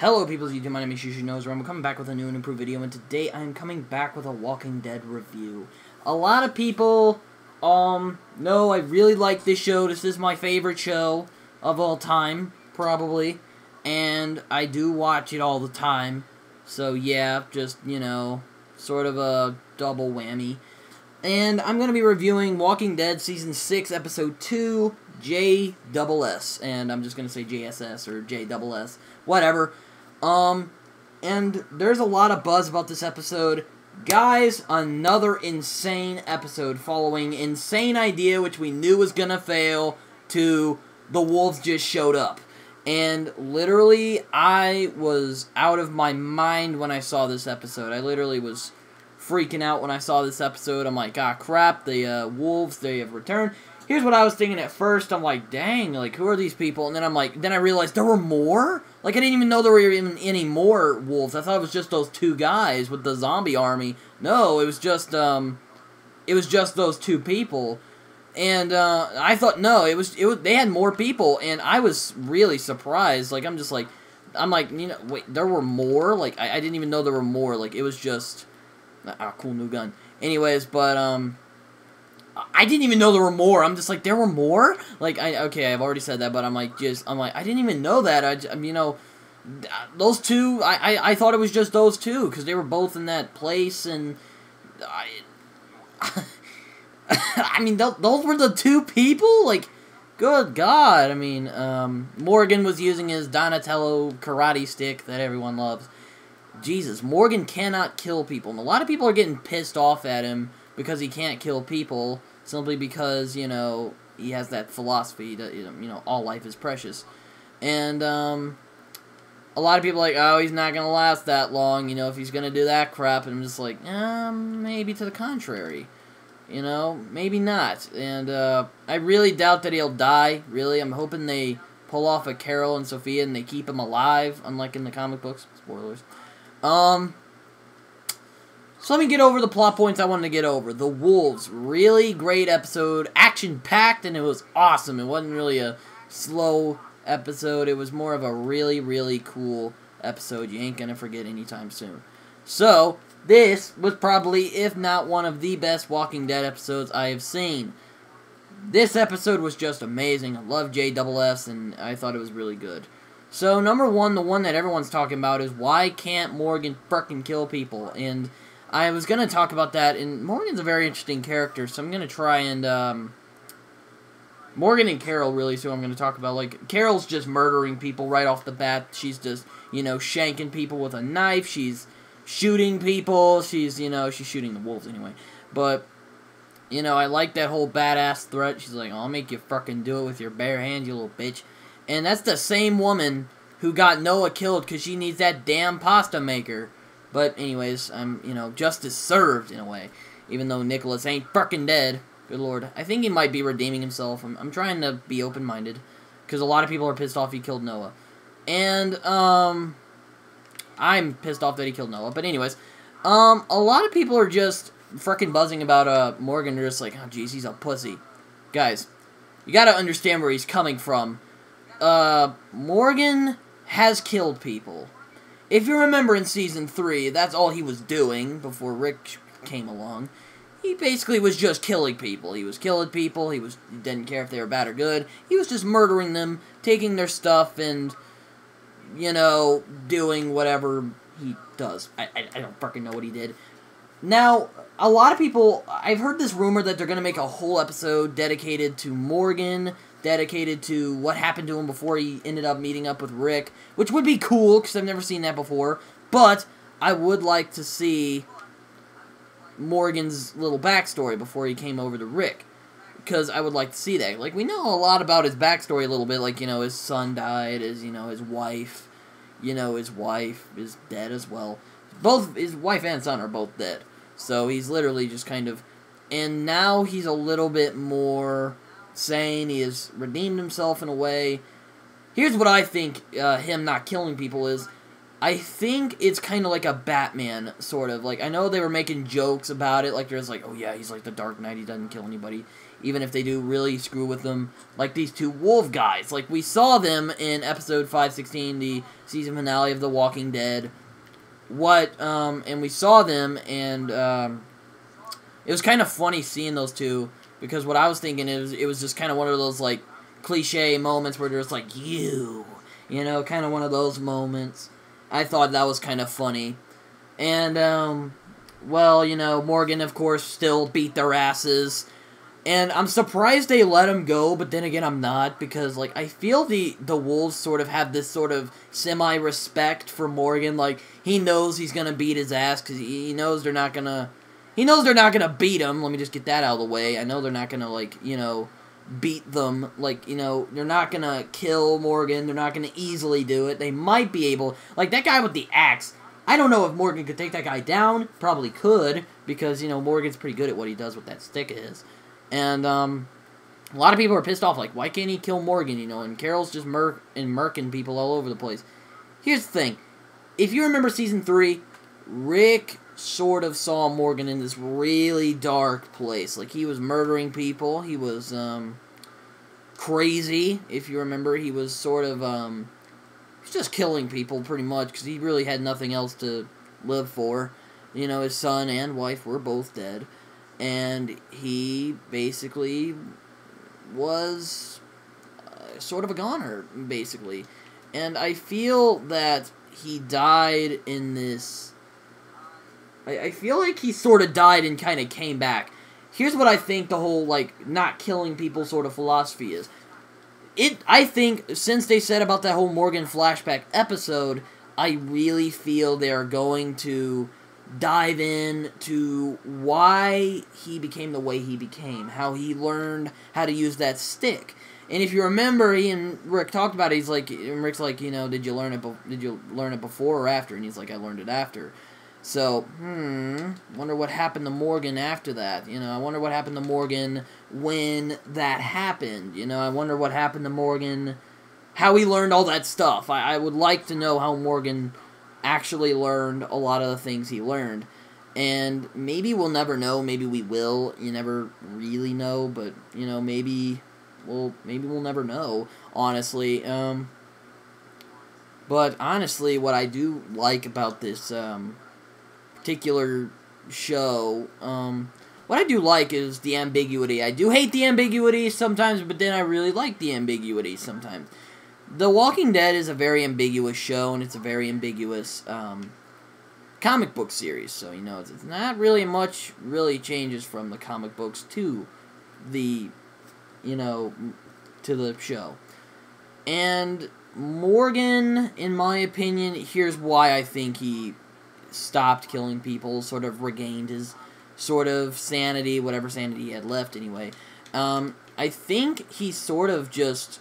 Hello people of YouTube, my name is Knows, I'm coming back with a new and improved video, and today I'm coming back with a Walking Dead review. A lot of people, know I really like this show. This is my favorite show of all time, probably, and I do watch it all the time, so yeah, just, you know, sort of a double whammy. And I'm going to be reviewing Walking Dead Season 6, Episode 2, JSS, and I'm just going to say JSS or JSS, whatever. And there's a lot of buzz about this episode. Guys, another insane episode following insane idea which we knew was gonna fail to the wolves just showed up. And literally, I was out of my mind when I saw this episode. I literally was freaking out when I saw this episode. I'm like, ah, crap, the wolves, they have returned. Here's what I was thinking at first. I'm like, dang, like, who are these people? And then I'm like, then I realized there were more? Like, I didn't even know there were even any more wolves. I thought it was just those two guys with the zombie army. No, it was just those two people. And, I thought, no, they had more people, and I was really surprised. Like, I'm like, you know, wait, there were more? Like, I didn't even know there were more. Like, it was just, cool new gun. Anyways, but, I didn't even know there were more. I'm just like, there were more? Like, okay, I've already said that, but I'm like, I didn't even know that. You know, those two, I thought it was just those two, because they were both in that place, and I mean, those were the two people? Like, good God. I mean, Morgan was using his Donatello karate stick that everyone loves. Jesus, Morgan cannot kill people, and a lot of people are getting pissed off at him because he can't kill people, simply because, you know, he has that philosophy that, you know, all life is precious. And, a lot of people are like, oh, he's not going to last that long, you know, if he's going to do that crap. And I'm just like, maybe to the contrary. You know, maybe not. And, I really doubt that he'll die, really. I'm hoping they pull off a Carol and Sophia and they keep him alive, unlike in the comic books. Spoilers. So let me get over the plot points I wanted to get over. The Wolves, really great episode, action-packed, and it was awesome. It wasn't really a slow episode. It was more of a really, really cool episode you ain't gonna forget anytime soon. So, this was probably, if not one of the best Walking Dead episodes I have seen. This episode was just amazing. I love JSS, and I thought it was really good. So, number one, the one that everyone's talking about is, why can't Morgan frickin' kill people? And I was going to talk about that, and Morgan's a very interesting character, so I'm going to try and, Morgan and Carol really is who I'm going to talk about. Like, Carol's just murdering people right off the bat. She's just, you know, shanking people with a knife. She's shooting people. She's, you know, she's shooting the wolves anyway. But, you know, I like that whole badass threat. She's like, I'll make you fucking do it with your bare hands, you little bitch. And that's the same woman who got Noah killed because she needs that damn pasta maker. But anyways, you know, justice served in a way. Even though Nicholas ain't fucking dead. Good lord. I think he might be redeeming himself. I'm trying to be open-minded. Because a lot of people are pissed off he killed Noah. And, I'm pissed off that he killed Noah. But anyways, a lot of people are just fucking buzzing about, Morgan. They're just like, oh jeez, he's a pussy. Guys, you gotta understand where he's coming from. Morgan has killed people. If you remember in Season 3, that's all he was doing before Rick came along. He basically was just killing people. He was killing people, he didn't care if they were bad or good. He was just murdering them, taking their stuff, and, you know, doing whatever he does. I don't fucking know what he did. Now, a lot of people, I've heard this rumor that they're going to make a whole episode dedicated to Morgan, dedicated to what happened to him before he ended up meeting up with Rick, which would be cool, because I've never seen that before, but I would like to see Morgan's little backstory before he came over to Rick, because I would like to see that. Like, we know a lot about his backstory a little bit, like, you know, his son died, you know, his wife is dead as well. Both his wife and son are both dead, so he's literally just kind of, and now he's a little bit more sane. He has redeemed himself in a way. Here's what I think him not killing people is. I think it's kind of like a Batman, sort of. Like, I know they were making jokes about it. Like, there's like, oh yeah, he's like the Dark Knight. He doesn't kill anybody. even if they do really screw with them, like these two wolf guys. Like, we saw them in episode 516, the season finale of The Walking Dead. And we saw them, and it was kind of funny seeing those two, because what I was thinking is, it was just kind of one of those, like, cliche moments where there's like, you know, kind of one of those moments. I thought that was kind of funny. And, well, you know, Morgan, of course, still beat their asses. And I'm surprised they let him go, but then again, I'm not, because, like, I feel the wolves sort of have this sort of semi-respect for Morgan. Like, he knows he's gonna beat his ass, because he knows they're not gonna... He knows they're not gonna beat him. Let me just get that out of the way. I know they're not gonna, like, you know, beat them. Like, you know, they're not gonna kill Morgan. They're not gonna easily do it. They might be able... Like, that guy with the axe... I don't know if Morgan could take that guy down. Probably could, because, you know, Morgan's pretty good at what he does with that stick is. And, a lot of people are pissed off, like, why can't he kill Morgan, you know, and Carol's just murking people all over the place. Here's the thing. If you remember Season 3, Rick sort of saw Morgan in this really dark place. Like, he was murdering people. He was, crazy, if you remember. He was sort of, he was just killing people, pretty much, because he really had nothing else to live for. You know, his son and wife were both dead. And he basically was sort of a goner, basically. And I feel that he died in this... I feel like he sort of died and kind of came back. Here's what I think the whole, like, not killing people sort of philosophy is. I think, since they said about that whole Morgan flashback episode, I really feel they're going to dive in to why he became the way he became, how he learned how to use that stick. And if you remember, he and Rick talked about it. He's like, and Rick's like, you know, did you learn it before or after? And he's like, I learned it after. So, wonder what happened to Morgan after that. You know, I wonder what happened to Morgan when that happened. You know, I wonder what happened to Morgan, how he learned all that stuff. I would like to know how Morgan actually learned a lot of the things he learned. And maybe we'll never know, maybe we will. You never really know, but, you know, maybe we'll never know, honestly. But honestly, what I do like about this particular show, what I do like is the ambiguity. I do hate the ambiguity sometimes, but then I really like the ambiguity sometimes. The Walking Dead is a very ambiguous show, and it's a very ambiguous comic book series. So, you know, it's not really much really changes from the comic books to the, you know, to the show. And Morgan, in my opinion, here's why I think he stopped killing people, sort of regained his sort of sanity, whatever sanity he had left anyway. I think he sort of just...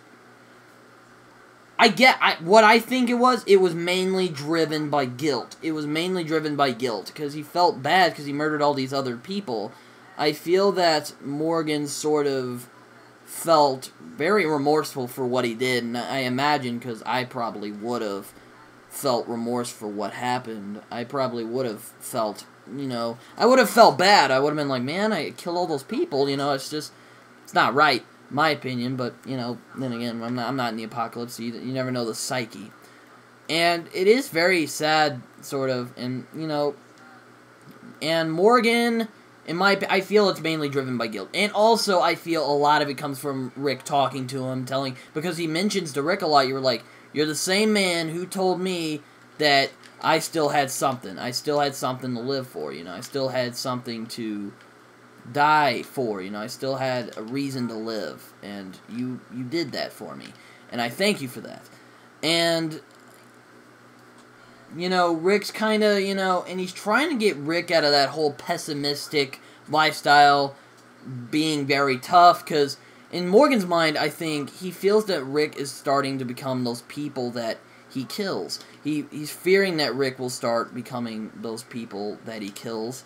what I think it was mainly driven by guilt. It was mainly driven by guilt, because he felt bad because he murdered all these other people. I feel that Morgan sort of felt very remorseful for what he did, and I imagine, because I probably would have felt remorse for what happened. I probably would have felt, you know, I would have felt bad. I would have been like, man, I killed all those people, you know, it's just, it's not right. My opinion, but, you know, then again, I'm not in the apocalypse, so you never know the psyche. And it is very sad, sort of, and, you know, and Morgan, I feel it's mainly driven by guilt. And also, I feel a lot of it comes from Rick talking to him, because he mentions to Rick a lot, you're the same man who told me that I still had something. I still had something to live for, you know, I still had something to die for, you know, I still had a reason to live, and you did that for me, and I thank you for that. And, you know, Rick's kind of, you know, and he's trying to get Rick out of that whole pessimistic lifestyle, being very tough, because in Morgan's mind, I think, he feels that Rick is starting to become those people that he kills. He's fearing that Rick will start becoming those people that he kills,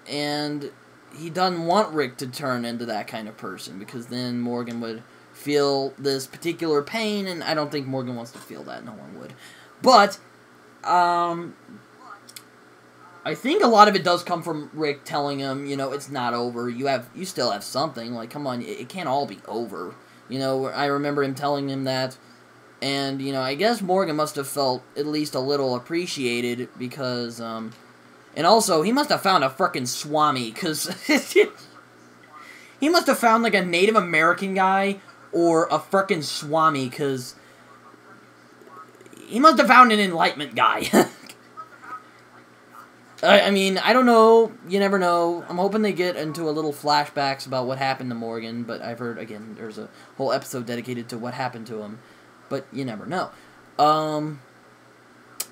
and he doesn't want Rick to turn into that kind of person, because then Morgan would feel this particular pain, and I don't think Morgan wants to feel that. No one would. But, I I think a lot of it does come from Rick telling him, you know, it's not over. You still have something. Like, come on, it can't all be over. You know, I remember him telling him that. And, you know, I guess Morgan must have felt at least a little appreciated because, and also, he must have found a frickin' whammy, because he must have found, like, a Native American guy or a frickin' whammy, because he must have found an Enlightenment guy. I mean, I don't know. You never know. I'm hoping they get into a little flashbacks about what happened to Morgan, but I've heard, again, there's a whole episode dedicated to what happened to him. But you never know.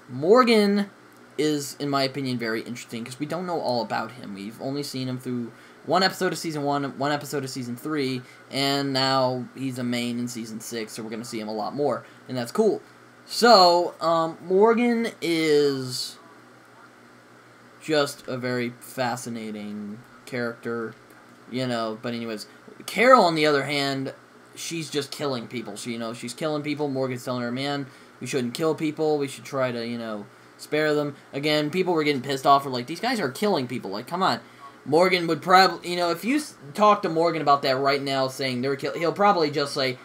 Morgan is, in my opinion, very interesting because we don't know all about him. We've only seen him through one episode of Season 1, one episode of Season 3, and now he's a main in Season 6, so we're going to see him a lot more, and that's cool. So, Morgan is just a very fascinating character, you know, but anyways, Carol, on the other hand, she's just killing people. She, you know, she's killing people. Morgan's telling her, man, we shouldn't kill people. We should try to, you know, spare them. Again, people were getting pissed off. Were like, these guys are killing people. Like, come on. Morgan would probably, you know, if you talk to Morgan about that right now, saying they're he'll probably just say,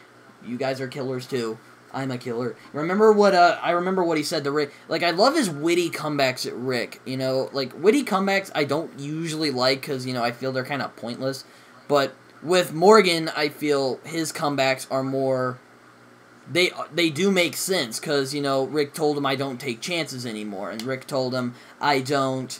you guys are killers too. I'm a killer. Remember what, I remember what he said to Rick. Like, I love his witty comebacks at Rick, you know. Like, witty comebacks I don't usually like because, you know, I feel they're kind of pointless. But with Morgan, I feel his comebacks are more, they do make sense, because, you know, Rick told him, I don't take chances anymore, and Rick told him, I don't,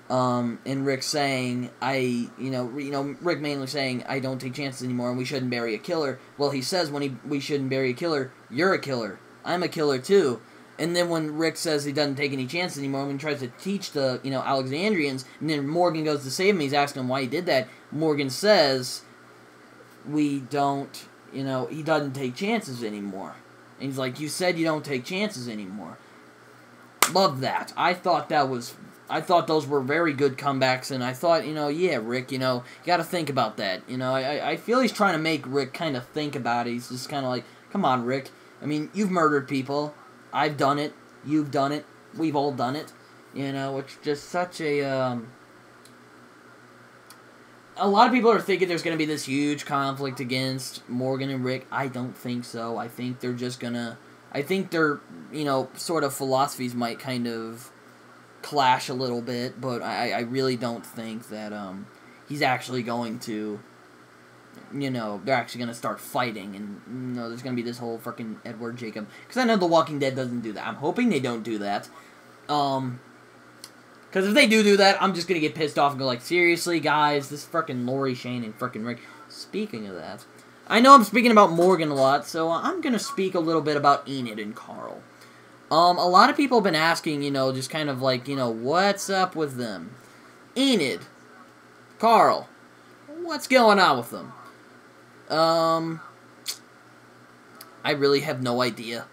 and Rick saying, Rick mainly saying, I don't take chances anymore, and we shouldn't bury a killer. Well, he says we shouldn't bury a killer, you're a killer, I'm a killer too. And then when Rick says he doesn't take any chances anymore, when he tries to teach the, you know, Alexandrians, and then Morgan goes to save him, he's asking him why he did that, Morgan says, we don't, you know, he doesn't take chances anymore. And he's like, you said you don't take chances anymore. Love that. I thought those were very good comebacks, and I thought, you know, yeah, Rick, you know, you gotta think about that. You know, I feel he's trying to make Rick kind of think about it. He's just kind of like, come on, Rick. I mean, you've murdered people. I've done it. You've done it. We've all done it. You know, it's just such a lot of people are thinking there's going to be this huge conflict against Morgan and Rick. I don't think so. I think they're just going to, I think their, you know, sort of philosophies might kind of clash a little bit, but I really don't think that he's actually going to, you know, they're actually going to start fighting, and, you know, there's going to be this whole fucking Edward Jacob, because I know The Walking Dead doesn't do that. I'm hoping they don't do that. Because if they do that, I'm just going to get pissed off and go like, seriously, guys, this fucking Lori, Shane, and fucking Rick. Speaking of that, I know I'm speaking about Morgan a lot, so I'm going to speak a little bit about Enid and Carl. A lot of people have been asking, you know, just kind of like, you know, what's up with them? Enid, Carl, what's going on with them? I really have no idea.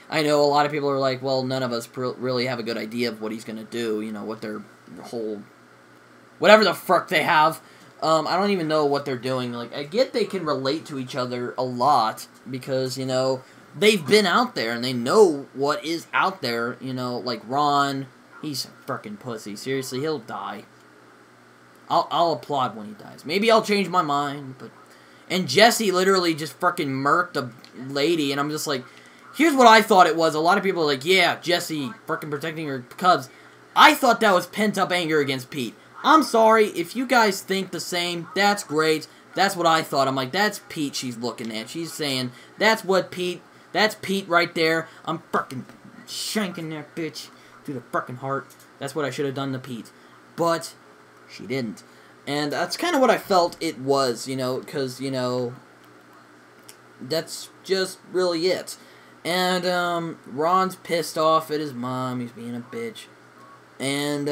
I know a lot of people are like, well, none of us really have a good idea of what he's going to do, you know, what their whole, whatever the fuck they have. I don't even know what they're doing. Like, I get they can relate to each other a lot because, you know, they've been out there and they know what is out there, you know, like Ron, he's a fucking pussy. Seriously, he'll die. I'll applaud when he dies. Maybe I'll change my mind, but, and Jesse literally just fucking murked a lady, and I'm just like, here's what I thought it was. A lot of people are like, yeah, Jesse fucking protecting her cubs. I thought that was pent-up anger against Pete. I'm sorry, if you guys think the same, that's great. That's what I thought. I'm like, that's Pete she's looking at. She's saying, that's Pete right there. I'm fucking shanking that bitch through the fucking heart. That's what I should have done to Pete. But she didn't. And that's kind of what I felt it was, you know, because, you know, that's just really it. And, Ron's pissed off at his mom. He's being a bitch. And,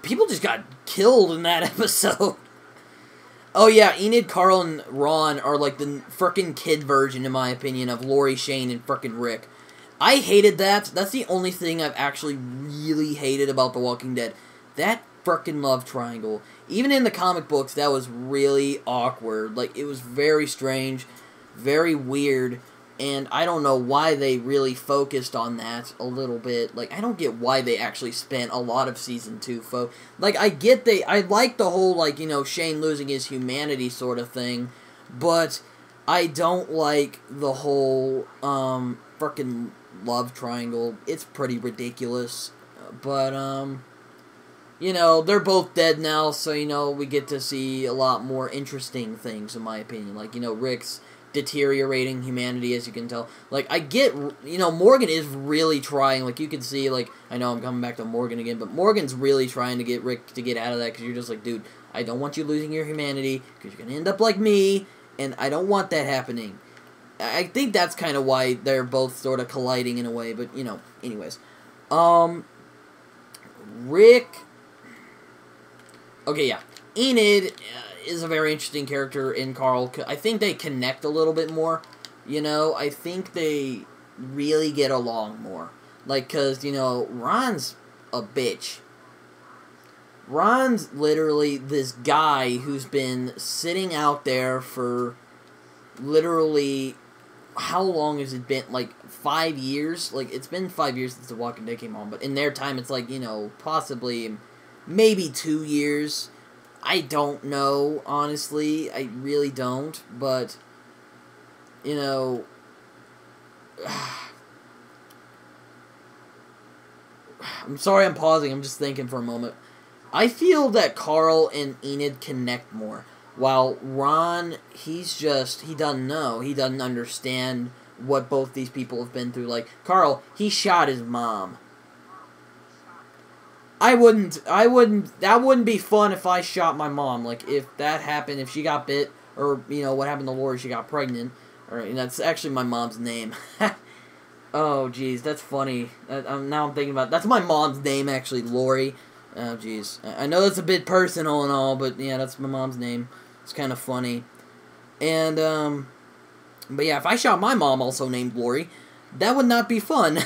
people just got killed in that episode. Oh, yeah, Enid, Carl, and Ron are, like, the frickin' kid version, in my opinion, of Lori, Shane, and frickin' Rick. I hated that. That's the only thing I've actually really hated about The Walking Dead. That frickin' love triangle. Even in the comic books, that was really awkward. Like, it was very strange, very weird, And I don't know why they really focused on that a little bit. Like, I don't get why they actually spent a lot of Season 2 like, I like the whole, like, you know, Shane losing his humanity sort of thing, but I don't like the whole, frickin' love triangle. It's pretty ridiculous, but, you know, they're both dead now, so, you know, we get to see a lot more interesting things, in my opinion. Like, you know, Rick's deteriorating humanity, as you can tell. Like, I get, you know, Morgan is really trying. Like, you can see, like, I know I'm coming back to Morgan again, but Morgan's really trying to get Rick to get out of that, because you're just like, dude, I don't want you losing your humanity, because you're going to end up like me, and I don't want that happening. I think that's kind of why they're both sort of colliding in a way, but, you know, anyways. Rick... Okay, yeah. Enid is a very interesting character in Carl. I think they connect a little bit more. You know, I think they really get along more. Like, because, you know, Ron's a bitch. Ron's literally this guy who's been sitting out there for literally, how long has it been? Like, 5 years? Like, it's been 5 years since The Walking Dead came on, but in their time, it's like, you know, possibly, maybe 2 years. I don't know, honestly. I really don't, but, you know, I'm sorry I'm pausing, I'm just thinking for a moment. I feel that Carl and Enid connect more, while Ron, he doesn't know, he doesn't understand what both these people have been through. Like, Carl, he shot his mom. That wouldn't be fun if I shot my mom. Like, if that happened, if she got bit, or, you know, what happened to Lori, she got pregnant, or, and that's actually my mom's name. Oh, jeez, that's funny. Now I'm thinking about it. That's my mom's name, actually, Lori. Oh, jeez. I know that's a bit personal and all, but, yeah, that's my mom's name. It's kind of funny. And, but yeah, if I shot my mom, also named Lori, that would not be fun.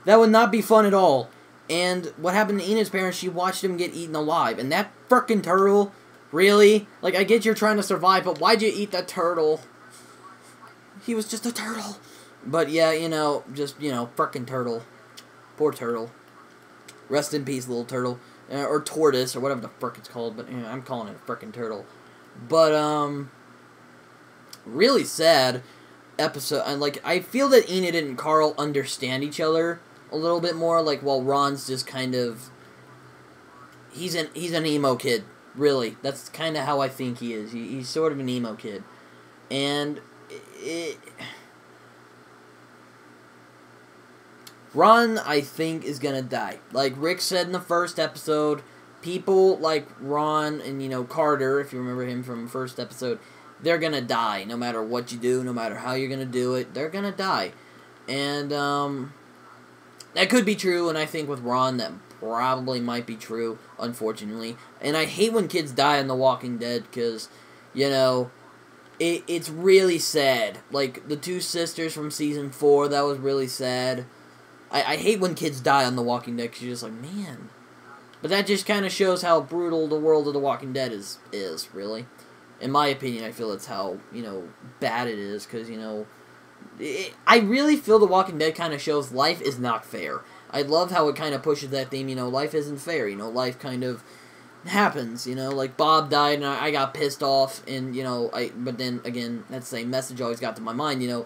That would not be fun at all. And what happened to Enid's parents, she watched him get eaten alive. And that frickin' turtle, really? Like, I get you're trying to survive, but why'd you eat that turtle? He was just a turtle. But yeah, you know, just, you know, frickin' turtle. Poor turtle. Rest in peace, little turtle. Or tortoise, or whatever the frick it's called, but you know, I'm calling it a frickin' turtle. But, really sad episode. And, like, I feel that Enid and Carl understand each other a little bit more, like, while Ron's just kind of, he's an emo kid, really. That's kind of how I think he is. He's sort of an emo kid. And Ron, I think, is gonna die. Like Rick said in the first episode, people like Ron and, you know, Carter, if you remember him from the first episode, they're gonna die. No matter what you do, no matter how you're gonna do it, they're gonna die. And, that could be true, and I think with Ron, that probably might be true, unfortunately. And I hate when kids die on The Walking Dead, because, you know, it's really sad. Like, the two sisters from Season 4, that was really sad. I hate when kids die on The Walking Dead, because you're just like, man. But that just kind of shows how brutal the world of The Walking Dead is, really. In my opinion, I feel that's how, you know, bad it is, because, you know, I really feel The Walking Dead kind of shows life is not fair. I love how it kind of pushes that theme, you know, life isn't fair, you know, life kind of happens, you know, like Bob died and I got pissed off, and, you know, but then, again, that same message always got to my mind, you know,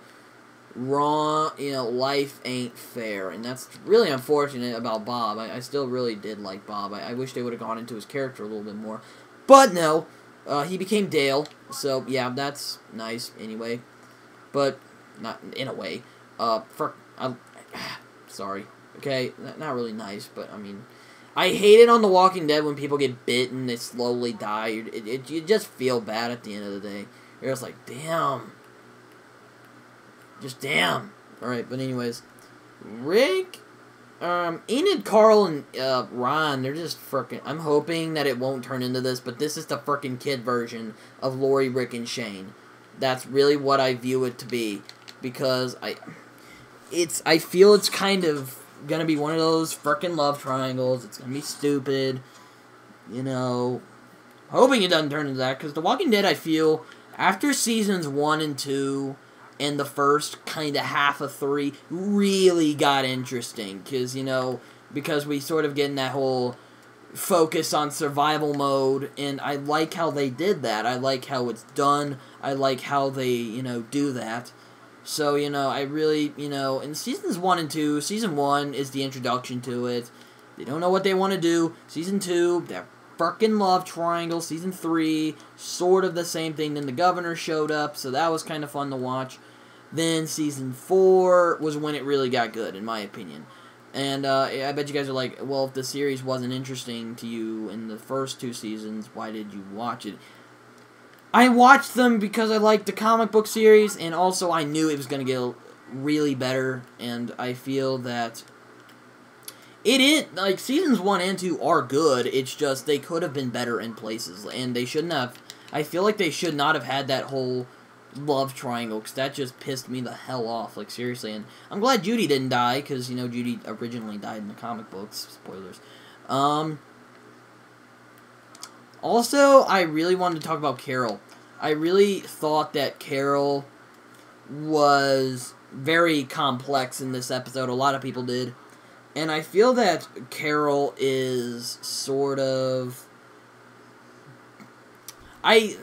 you know, life ain't fair, and that's really unfortunate about Bob. I still really did like Bob. I wish they would have gone into his character a little bit more, but no, he became Dale, so, yeah, that's nice, anyway, but not in a way. Sorry. Okay, not really nice, but I mean, I hate it on The Walking Dead when people get bit and they slowly die. You just feel bad at the end of the day. You're just like, damn. Just damn. Alright, but anyways, Rick, Enid, Carl, and Ron, they're just frickin'. I'm hoping that it won't turn into this, but this is the frickin' kid version of Lori, Rick, and Shane. That's really what I view it to be. Because I feel it's kind of gonna be one of those frickin' love triangles. It's gonna be stupid, you know. Hoping it doesn't turn into that, because The Walking Dead, I feel, after seasons 1 and 2, and the first kind of half of 3 really got interesting, because, because we sort of get in that whole focus on survival mode, and I like how they did that. I like how it's done. I like how they, do that. So, I really, in Seasons 1 and 2, Season 1 is the introduction to it. They don't know what they want to do. Season 2, that fucking love triangle. Season 3, sort of the same thing. Then the governor showed up, so that was kind of fun to watch. Then Season 4 was when it really got good, in my opinion. And I bet you guys are like, well, if the series wasn't interesting to you in the first 2 seasons, why did you watch it? I watched them because I liked the comic book series, and also I knew it was going to get really better, and I feel that it is, like, Seasons 1 and 2 are good, it's just they could have been better in places, and they shouldn't have, I feel like they should not have had that whole love triangle, because that just pissed me the hell off, like, seriously, and I'm glad Judy didn't die, because, Judy originally died in the comic books, spoilers. Also, I really wanted to talk about Carol. I really thought that Carol was very complex in this episode. A lot of people did. And I feel that Carol is sort of... I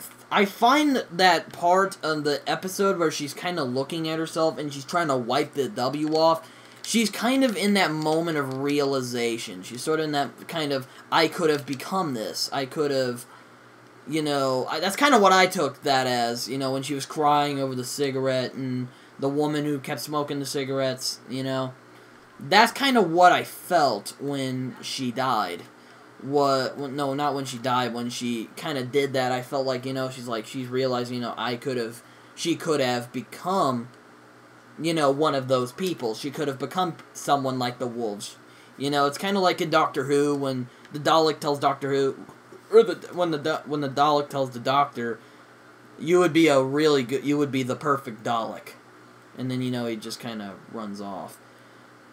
find that part of the episode where she's kind of looking at herself and she's trying to wipe the W off, she's kind of in that moment of realization. She's sort of in that kind of, I could have become this. I could have, that's kind of what I took that as, when she was crying over the cigarette and the woman who kept smoking the cigarettes, That's kind of what I felt when she died. No, not when she died. When she kind of did that, I felt like, she's realizing, she could have become, one of those people. She could have become someone like the wolves. It's kind of like in Doctor Who when the Dalek tells Doctor Who, or when the Dalek tells the Doctor, you would be the perfect Dalek, and then he just kind of runs off,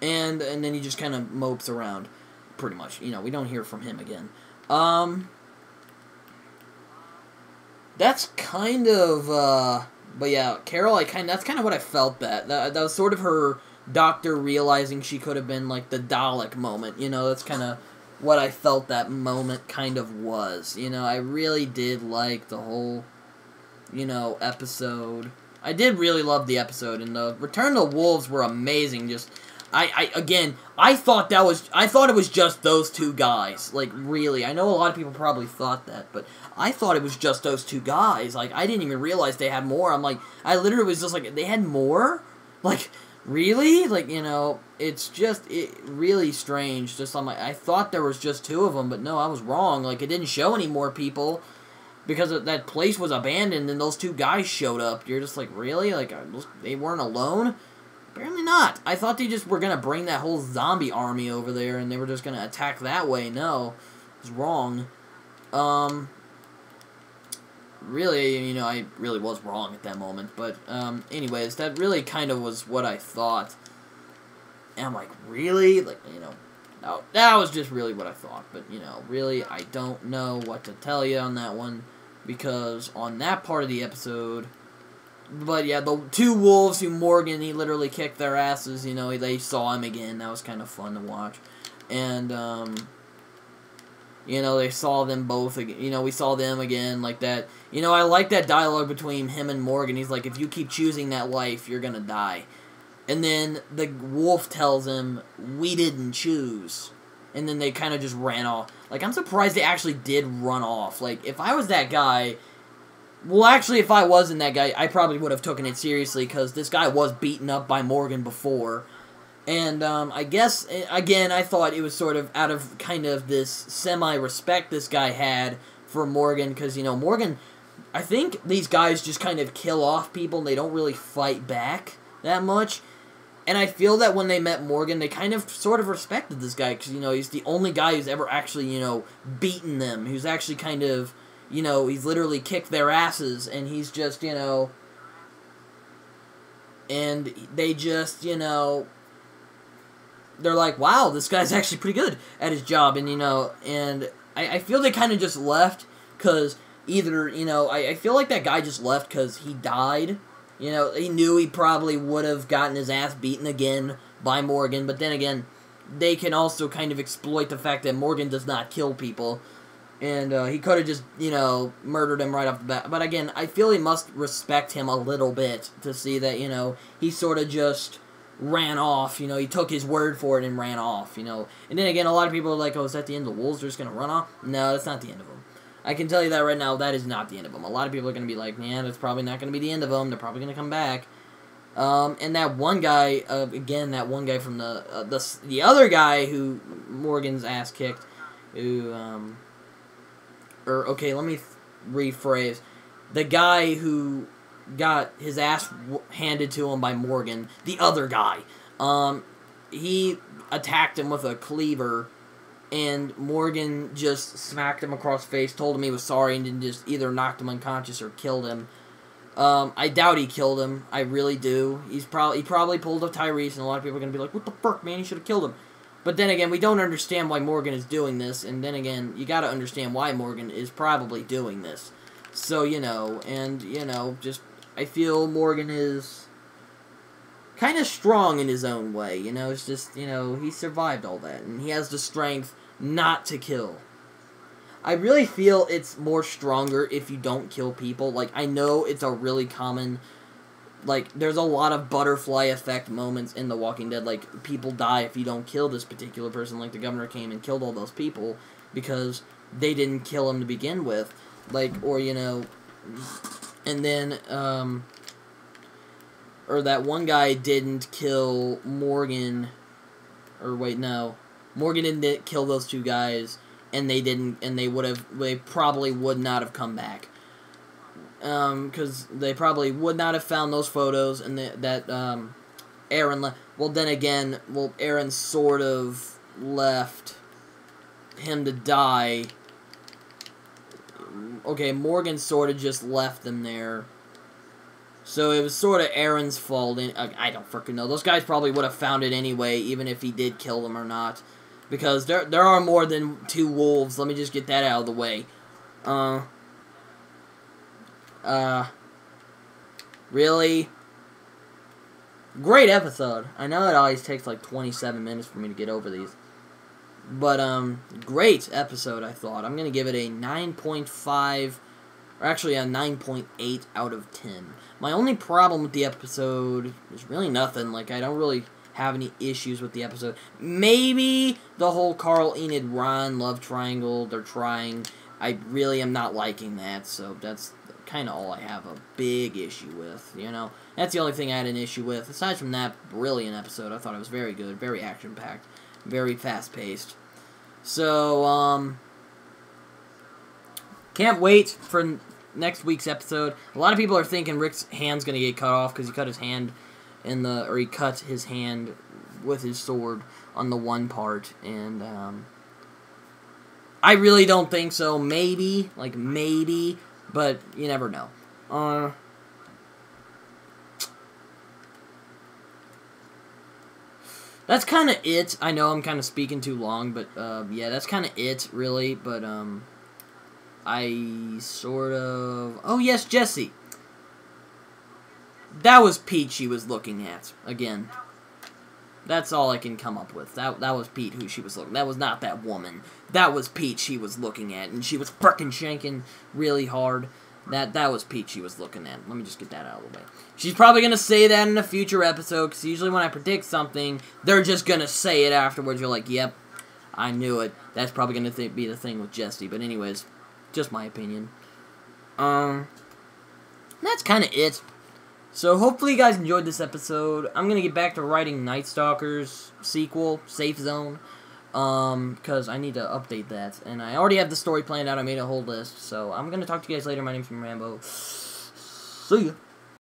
and then he just kind of mopes around, pretty much. We don't hear from him again. That's kind of but yeah, Carol, that's kind of what I felt that was sort of her Doctor realizing she could have been like the Dalek moment. That's kind of what I felt that moment kind of was. I really did like the whole, episode. I did really love the episode, and the Return of the Wolves were amazing. Just, I thought it was just those 2 guys. Like, really. I know a lot of people probably thought that, but I thought it was just those 2 guys. Like, I didn't even realize they had more. I'm like, I literally was just like, they had more? Like, really? Like, it's just really strange. Just, I'm like, I thought there was just 2 of them, but no, I was wrong. Like, it didn't show any more people because that place was abandoned and those 2 guys showed up. You're just like, really? Like, they weren't alone? Apparently not. I thought they just were going to bring that whole zombie army over there and they were just going to attack that way. No, I was wrong. Really, I really was wrong at that moment. But, anyways, that really kind of was what I thought. And I'm like, really? Like, no, that was just really what I thought. But, really, I don't know what to tell you on that one. Because on that part of the episode... But yeah, the 2 wolves who Morgan, he literally kicked their asses, they saw him again. That was kind of fun to watch. And, they saw them both again. We saw them again like that. I like that dialogue between him and Morgan. He's like, if you keep choosing that life, you're gonna die. And then the wolf tells him, we didn't choose. And then they kind of just ran off. Like, I'm surprised they actually did run off. Like, if I was that guy... Well, actually, if I wasn't that guy, I probably would have taken it seriously, because this guy was beaten up by Morgan before. And, I guess, again, I thought it was sort of out of kind of this semi-respect this guy had for Morgan, because, Morgan, I think these guys just kind of kill off people, and they don't really fight back that much. And I feel that when they met Morgan, they kind of sort of respected this guy, because, he's the only guy who's ever actually, beaten them, who's actually kind of... he's literally kicked their asses, and he's just, and they just, they're like, wow, this guy's actually pretty good at his job, and, and I feel they kind of just left, because either, I feel like that guy just left because he died, You know, he knew he probably would have gotten his ass beaten again by Morgan, but then again, they can also kind of exploit the fact that Morgan does not kill people. And he could have just, you know, murdered him right off the bat. But again, I feel he must respect him a little bit to see that, you know, he sort of just ran off. You know, he took his word for it and ran off, you know. And then again, a lot of people are like, oh, is that the end of the wolves? They're just going to run off? No, that's not the end of them. I can tell you that right now, that is not the end of them. A lot of people are going to be like, man, that's probably not going to be the end of them. They're probably going to come back. And that one guy, again, that one guy from the other guy who Morgan's ass kicked, who, okay, let me rephrase. The guy who got his ass handed to him by Morgan, the other guy, he attacked him with a cleaver, and Morgan just smacked him across the face, told him he was sorry, and then just either knocked him unconscious or killed him. I doubt he killed him. I really do. He probably pulled a Tyrese, and a lot of people are going to be like, what the fuck, man, he should have killed him. But then again, we don't understand why Morgan is doing this, and then again, you gotta understand why Morgan is probably doing this. So, you know, and, you know, just, I feel Morgan is kind of strong in his own way, you know, it's just, you know, he survived all that, and he has the strength not to kill. I really feel it's more stronger if you don't kill people. Like, I know it's a really common... Like, there's a lot of butterfly effect moments in The Walking Dead. Like, people die if you don't kill this particular person. Like, the governor came and killed all those people because they didn't kill him to begin with. Like, or, you know... And then, or that one guy didn't kill Morgan... Or, wait, no. Morgan didn't kill those two guys, and they didn't... And they probably would not have come back. Because they probably would not have found those photos, and Aaron well, then again, Aaron sort of left him to die. Okay, Morgan sort of just left them there. So it was sort of Aaron's fault, and I don't freaking know. Those guys probably would have found it anyway, even if he did kill them or not. Because there are more than 2 wolves, let me just get that out of the way. Really? Great episode. I know it always takes like 27 minutes for me to get over these. But, great episode, I thought. I'm gonna give it a 9.5, or actually a 9.8 out of 10. My only problem with the episode is really nothing. Like, I don't really have any issues with the episode. Maybe the whole Carl, Enid, Ron love triangle they're trying. I really am not liking that, so that's kind of all I have a big issue with, you know. That's the only thing I had an issue with. Aside from that brilliant episode, I thought it was very good, very action-packed, very fast-paced. So, can't wait for next week's episode. A lot of people are thinking Rick's hand's gonna get cut off because he cut his hand he cut his hand with his sword on the one part, and, I really don't think so. Maybe, but you never know. That's kind of it. I know I'm kind of speaking too long, but, yeah, that's kind of it, really. But, I sort of... Oh, yes, Jesse. That was Pete she was looking at, again. That's all I can come up with. That was Pete who she was looking. That was not that woman. That was Pete she was looking at, and she was frickin' shanking really hard. That was Pete she was looking at. Let me just get that out of the way. She's probably gonna say that in a future episode, because usually when I predict something, they're just gonna say it afterwards. You're like, yep, I knew it. That's probably gonna be the thing with Jesse. But anyways, just my opinion. That's kind of it. So, hopefully you guys enjoyed this episode. I'm going to get back to writing Night Stalker's sequel, Safe Zone, because I need to update that. And I already have the story planned out. I made a whole list. So, I'm going to talk to you guys later. My name's Rambo. See ya.